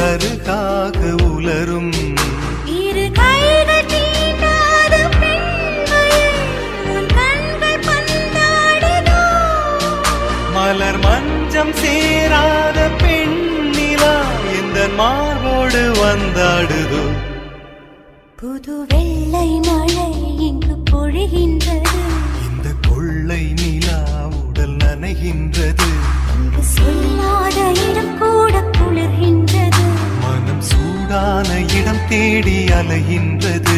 சருகாக உலரும் இரு கைகள் தீண்டாத பெண்மையை உன் கண்கள் பந்தாடுதோ மலர் மஞ்சம் சேராத பெண்ணிலா இந்த மார்போடு வந்தாடுதோ புது வெள்ளை மழை இங்கு பொழிகின்றது இந்த கொள்ளை நிலா உடல் நனைகின்றது இங்கு சொல்லாத இடம் கூட குளிர்கின்றது மனம் சூடான இடம் தேடி அலைகின்றது